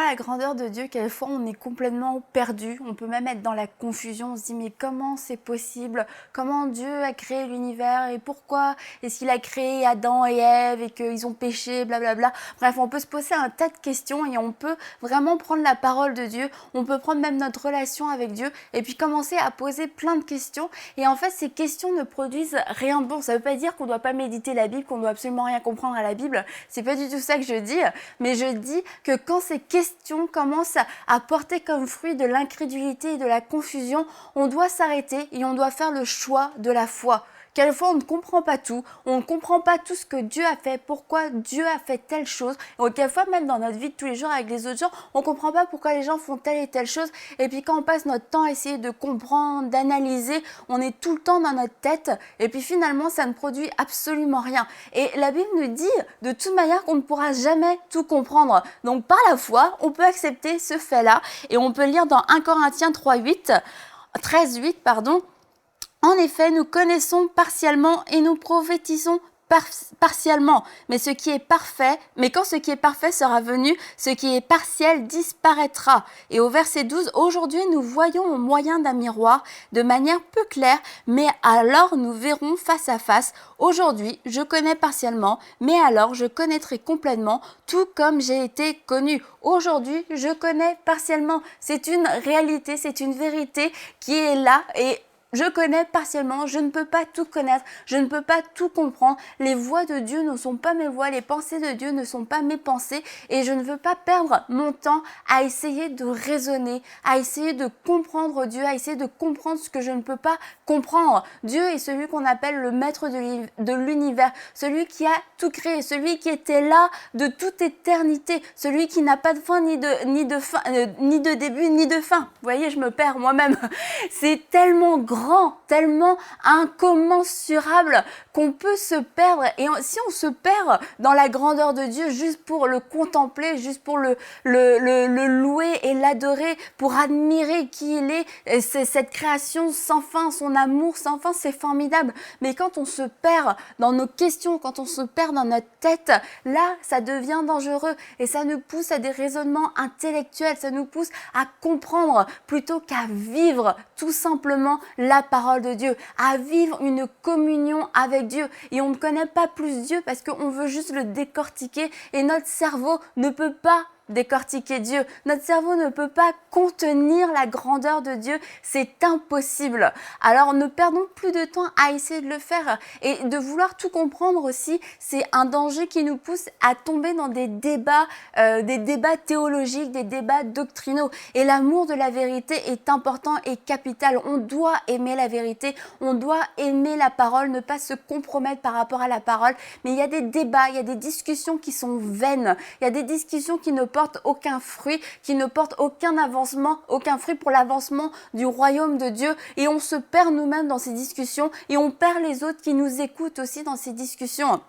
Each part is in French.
voit la grandeur de Dieu, quelquefois on est complètement perdu, on peut même être dans la confusion, on se dit mais comment c'est possible? Comment Dieu a créé l'univers et pourquoi est-ce qu'il a créé Adam et Ève et qu'ils ont péché, blablabla. Bref, on peut se poser un tas de questions et on peut vraiment prendre la parole de Dieu, on peut prendre même notre relation avec Dieu et puis commencer à poser plein de questions. Et en fait, ces questions ne produisent rien de bon. Ça ne veut pas dire qu'on ne doit pas méditer la Bible, qu'on ne doit absolument rien comprendre à la Bible. C'est pas du tout ça que je dis, mais je dis que quand ces questions commencent à porter comme fruit de l'incrédulité et de la confusion, on doit s'arrêter et on doit faire le choix de la foi. Quelquefois, on ne comprend pas tout, on ne comprend pas tout ce que Dieu a fait, pourquoi Dieu a fait telle chose. Et quelquefois, même dans notre vie de tous les jours avec les autres gens, on ne comprend pas pourquoi les gens font telle et telle chose. Et puis quand on passe notre temps à essayer de comprendre, d'analyser, on est tout le temps dans notre tête. Et puis finalement, ça ne produit absolument rien. Et la Bible nous dit de toute manière qu'on ne pourra jamais tout comprendre. Donc par la foi, on peut accepter ce fait-là. Et on peut lire dans 1 Corinthiens 13:8, pardon. En effet, nous connaissons partiellement et nous prophétisons partiellement, mais quand ce qui est parfait sera venu, ce qui est partiel disparaîtra. Et au verset 12, aujourd'hui nous voyons au moyen d'un miroir de manière peu claire, mais alors nous verrons face à face. Aujourd'hui, je connais partiellement, mais alors je connaîtrai complètement, tout comme j'ai été connu. Aujourd'hui, je connais partiellement. C'est une réalité, c'est une vérité qui est là et je connais partiellement, je ne peux pas tout connaître, je ne peux pas tout comprendre. Les voies de Dieu ne sont pas mes voies, les pensées de Dieu ne sont pas mes pensées et je ne veux pas perdre mon temps à essayer de raisonner, à essayer de comprendre Dieu, à essayer de comprendre ce que je ne peux pas comprendre. Dieu est celui qu'on appelle le maître de l'univers, celui qui a tout créé, celui qui était là de toute éternité, celui qui n'a pas de fin ni de début ni de fin. Vous voyez, je me perds moi-même. C'est tellement grand, tellement incommensurable qu'on peut se perdre. Et si on se perd dans la grandeur de Dieu juste pour le contempler, juste pour le louer et l'adorer, pour admirer qui il est, cette création sans fin, son amour sans fin, c'est formidable. Mais quand on se perd dans nos questions, quand on se perd dans notre tête, là, ça devient dangereux et ça nous pousse à des raisonnements intellectuels, ça nous pousse à comprendre plutôt qu'à vivre tout simplement la parole de Dieu, à vivre une communion avec Dieu. Et on ne connaît pas plus Dieu parce qu'on veut juste le décortiquer et notre cerveau ne peut pas décortiquer Dieu. Notre cerveau ne peut pas contenir la grandeur de Dieu, c'est impossible. Alors ne perdons plus de temps à essayer de le faire et de vouloir tout comprendre aussi, c'est un danger qui nous pousse à tomber dans des débats théologiques, des débats doctrinaux. Et l'amour de la vérité est important et capital. On doit aimer la vérité, on doit aimer la parole, ne pas se compromettre par rapport à la parole. Mais il y a des débats, il y a des discussions qui sont vaines, il y a des discussions qui ne portent aucun fruit, qui ne portent aucun avancement, aucun fruit pour l'avancement du royaume de Dieu. Et on se perd nous-mêmes dans ces discussions et on perd les autres qui nous écoutent aussi dans ces discussions.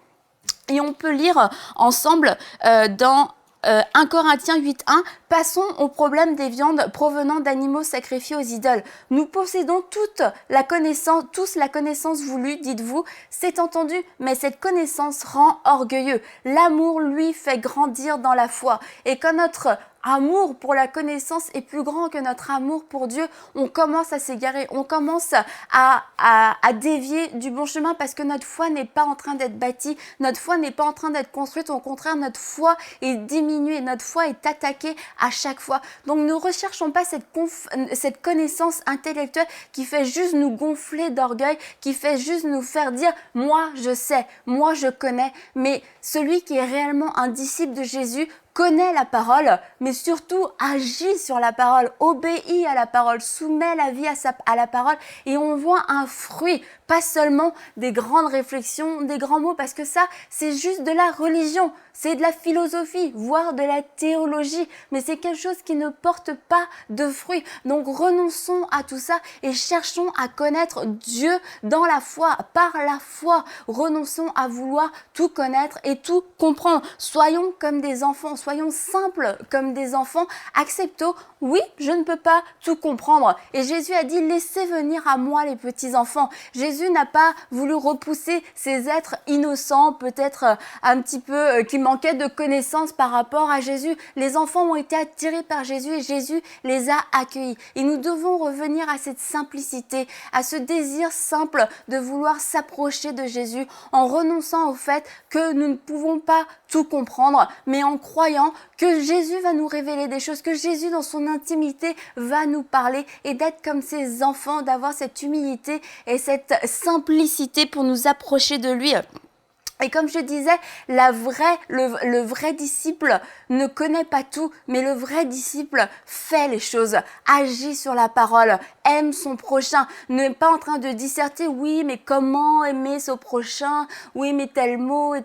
Et on peut lire ensemble dans 1 Corinthiens 8:1, passons au problème des viandes provenant d'animaux sacrifiés aux idoles. Nous possédons tous la connaissance voulue, dites-vous, c'est entendu, mais cette connaissance rend orgueilleux. L'amour, lui, fait grandir dans la foi. Et quand notre amour pour la connaissance est plus grand que notre amour pour Dieu, on commence à s'égarer, on commence à dévier du bon chemin parce que notre foi n'est pas en train d'être bâtie, notre foi n'est pas en train d'être construite, au contraire, notre foi est diminuée, notre foi est attaquée à chaque fois. Donc ne recherchons pas cette connaissance intellectuelle qui fait juste nous gonfler d'orgueil, qui fait juste nous faire dire « moi je sais, moi je connais », mais celui qui est réellement un disciple de Jésus connaît la parole, mais surtout agit sur la parole, obéit à la parole, soumet la vie à la parole et on voit un fruit, pas seulement des grandes réflexions, des grands mots, parce que ça, c'est juste de la religion, c'est de la philosophie, voire de la théologie, mais c'est quelque chose qui ne porte pas de fruit. Donc renonçons à tout ça et cherchons à connaître Dieu dans la foi, par la foi. Renonçons à vouloir tout connaître et tout comprendre. Soyons comme des enfants, soyons simples comme des enfants, acceptons, oui, je ne peux pas tout comprendre. Et Jésus a dit, laissez venir à moi les petits enfants. Jésus Jésus n'a pas voulu repousser ces êtres innocents, peut-être un petit peu qui manquaient de connaissances par rapport à Jésus. Les enfants ont été attirés par Jésus et Jésus les a accueillis. Et nous devons revenir à cette simplicité, à ce désir simple de vouloir s'approcher de Jésus en renonçant au fait que nous ne pouvons pas tout comprendre, mais en croyant que Jésus va nous révéler des choses, que Jésus dans son intimité va nous parler et d'être comme ses enfants, d'avoir cette humilité et cette simplicité pour nous approcher de lui. Et comme je disais, le vrai disciple ne connaît pas tout, mais le vrai disciple fait les choses, agit sur la parole, aime son prochain, n'est pas en train de disserter, oui, mais comment aimer ce prochain, oui, mais tel mot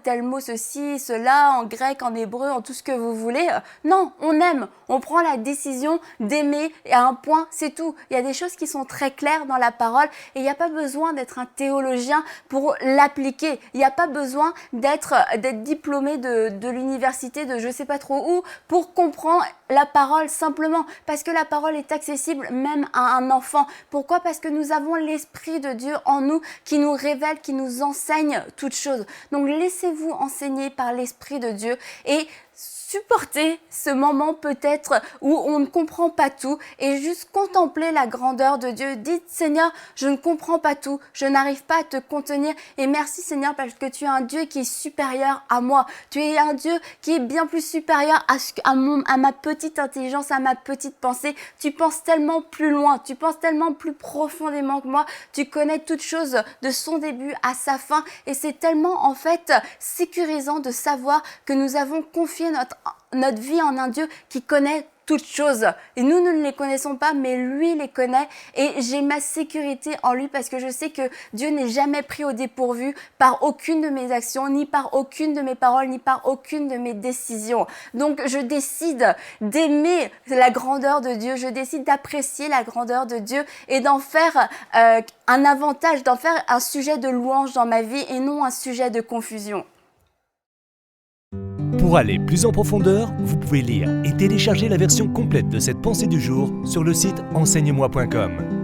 ceci, cela, en grec, en hébreu, en tout ce que vous voulez. Non, on aime, on prend la décision d'aimer et à un point, c'est tout. Il y a des choses qui sont très claires dans la parole et il n'y a pas besoin d'être un théologien pour l'appliquer. Il n'y a pas besoin d'être diplômé de l'université de je sais pas trop où pour comprendre la parole simplement parce que la parole est accessible même à un enfant. Pourquoi? Parce que nous avons l'Esprit de Dieu en nous qui nous révèle, qui nous enseigne toutes choses. Donc laissez-vous enseigner par l'Esprit de Dieu et supporter ce moment peut-être où on ne comprend pas tout et juste contempler la grandeur de Dieu. Dites Seigneur, je ne comprends pas tout, je n'arrive pas à te contenir et merci Seigneur parce que tu es un Dieu qui est supérieur à moi. Tu es un Dieu qui est bien plus supérieur à ma petite intelligence, à ma petite pensée. Tu penses tellement plus loin, tu penses tellement plus profondément que moi. Tu connais toutes choses de son début à sa fin et c'est tellement en fait sécurisant de savoir que nous avons confié notre vie en un Dieu qui connaît toutes choses. Et nous ne les connaissons pas, mais lui les connaît. Et j'ai ma sécurité en lui parce que je sais que Dieu n'est jamais pris au dépourvu par aucune de mes actions, ni par aucune de mes paroles, ni par aucune de mes décisions. Donc je décide d'aimer la grandeur de Dieu, je décide d'apprécier la grandeur de Dieu et d'en faire un avantage, d'en faire un sujet de louange dans ma vie et non un sujet de confusion. Pour aller plus en profondeur, vous pouvez lire et télécharger la version complète de cette pensée du jour sur le site enseigne-moi.com.